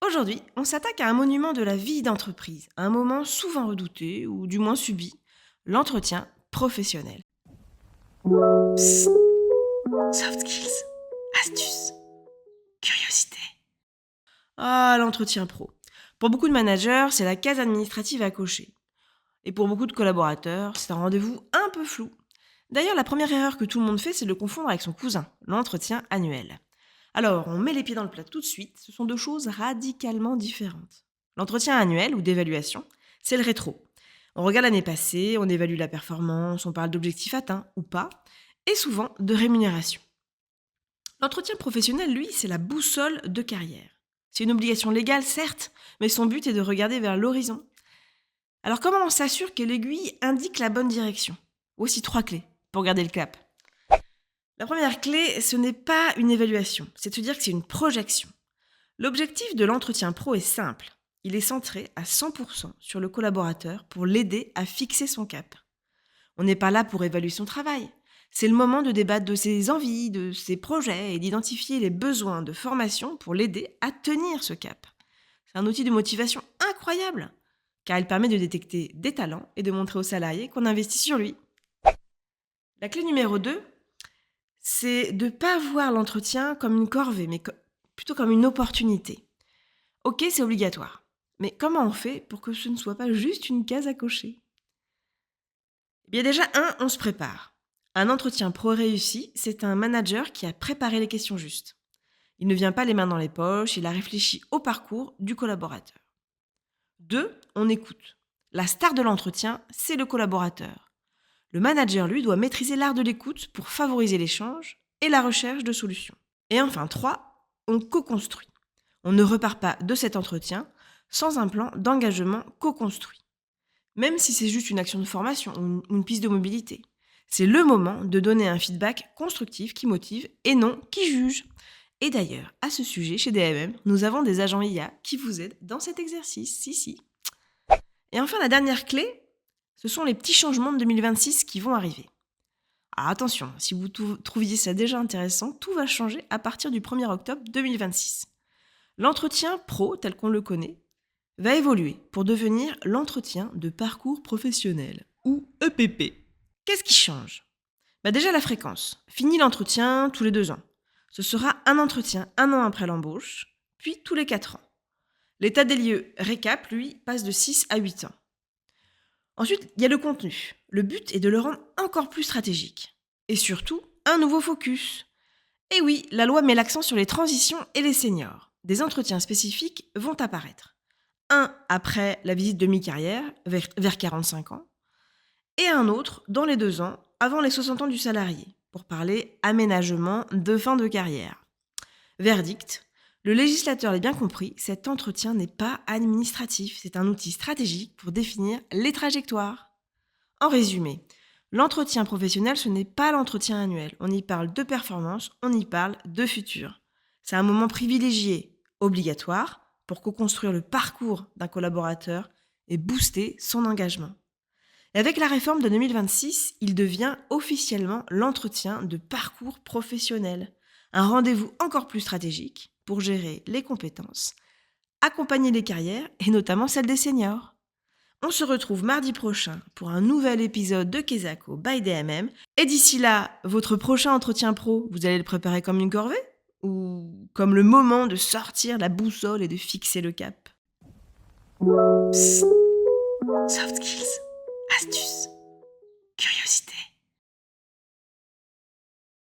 Aujourd'hui, on s'attaque à un monument de la vie d'entreprise, un moment souvent redouté, ou du moins subi, l'entretien professionnel. Psst, soft skills, astuces, curiosité. Ah, l'entretien pro. Pour beaucoup de managers, c'est la case administrative à cocher. Et pour beaucoup de collaborateurs, c'est un rendez-vous un peu flou. D'ailleurs, la première erreur que tout le monde fait, c'est de le confondre avec son cousin, l'entretien annuel. Alors, on met les pieds dans le plat tout de suite, ce sont deux choses radicalement différentes. L'entretien annuel ou d'évaluation, c'est le rétro. On regarde l'année passée, on évalue la performance, on parle d'objectifs atteints ou pas, et souvent de rémunération. L'entretien professionnel, lui, c'est la boussole de carrière. C'est une obligation légale, certes, mais son but est de regarder vers l'horizon. Alors comment on s'assure que l'aiguille indique la bonne direction? Voici 3 clés pour garder le cap. La première clé, ce n'est pas une évaluation, c'est de se dire que c'est une projection. L'objectif de l'entretien pro est simple. Il est centré à 100% sur le collaborateur pour l'aider à fixer son cap. On n'est pas là pour évaluer son travail. C'est le moment de débattre de ses envies, de ses projets et d'identifier les besoins de formation pour l'aider à tenir ce cap. C'est un outil de motivation incroyable, car il permet de détecter des talents et de montrer aux salariés qu'on investit sur lui. La clé numéro 2, c'est de ne pas voir l'entretien comme une corvée, mais plutôt comme une opportunité. Ok, c'est obligatoire. Mais comment on fait pour que ce ne soit pas juste une case à cocher? Eh bien déjà, on se prépare. Un entretien pro réussi, c'est un manager qui a préparé les questions justes. Il ne vient pas les mains dans les poches, il a réfléchi au parcours du collaborateur. 2, on écoute. La star de l'entretien, c'est le collaborateur. Le manager, lui, doit maîtriser l'art de l'écoute pour favoriser l'échange et la recherche de solutions. Et enfin, 3, on co-construit. On ne repart pas de cet entretien sans un plan d'engagement co-construit. Même si c'est juste une action de formation ou une piste de mobilité. C'est le moment de donner un feedback constructif qui motive et non qui juge. Et d'ailleurs, à ce sujet, chez DMM, nous avons des agents IA qui vous aident dans cet exercice. Si. Et enfin, la dernière clé, ce sont les petits changements de 2026 qui vont arriver. Alors attention, si vous trouviez ça déjà intéressant, tout va changer à partir du 1er octobre 2026. L'entretien pro, tel qu'on le connaît, va évoluer pour devenir l'entretien de parcours professionnel, ou EPP. Qu'est-ce qui change? Déjà la fréquence. Fini l'entretien tous les 2 ans. Ce sera un entretien 1 an après l'embauche, puis tous les 4 ans. L'état des lieux récap, lui, passe de 6 à 8 ans. Ensuite, il y a le contenu. Le but est de le rendre encore plus stratégique. Et surtout, un nouveau focus. Et oui, la loi met l'accent sur les transitions et les seniors. Des entretiens spécifiques vont apparaître. Un après la visite de mi-carrière, vers 45 ans, et un autre dans les 2 ans, avant les 60 ans du salarié, pour parler aménagement de fin de carrière. Verdict, le législateur l'a bien compris, cet entretien n'est pas administratif, c'est un outil stratégique pour définir les trajectoires. En résumé, l'entretien professionnel, ce n'est pas l'entretien annuel. On y parle de performance, on y parle de futur. C'est un moment privilégié, obligatoire, pour co-construire le parcours d'un collaborateur et booster son engagement. Et avec la réforme de 2026, il devient officiellement l'entretien de parcours professionnel. Un rendez-vous encore plus stratégique pour gérer les compétences, accompagner les carrières et notamment celles des seniors. On se retrouve mardi prochain pour un nouvel épisode de Kezako by DMM. Et d'ici là, votre prochain entretien pro, vous allez le préparer comme une corvée? Ou comme le moment de sortir la boussole et de fixer le cap? Psst. Soft skills, astuces, curiosité.